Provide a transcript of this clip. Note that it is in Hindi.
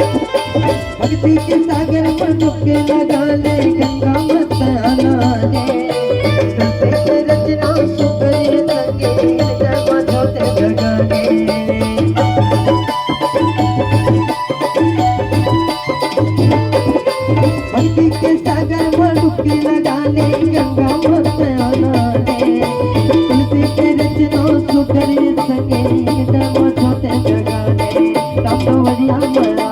भक्ति के सागर में डुबके लगा ले गंगा मत आना रे संते रचना सुकरे संगे जब छोटे जगाने भक्ति के सागर में डुबके लगा ले गंगा मत आना रे संते रचना सुकरे संगे जब छोटे जगाने तब तो वरिया करने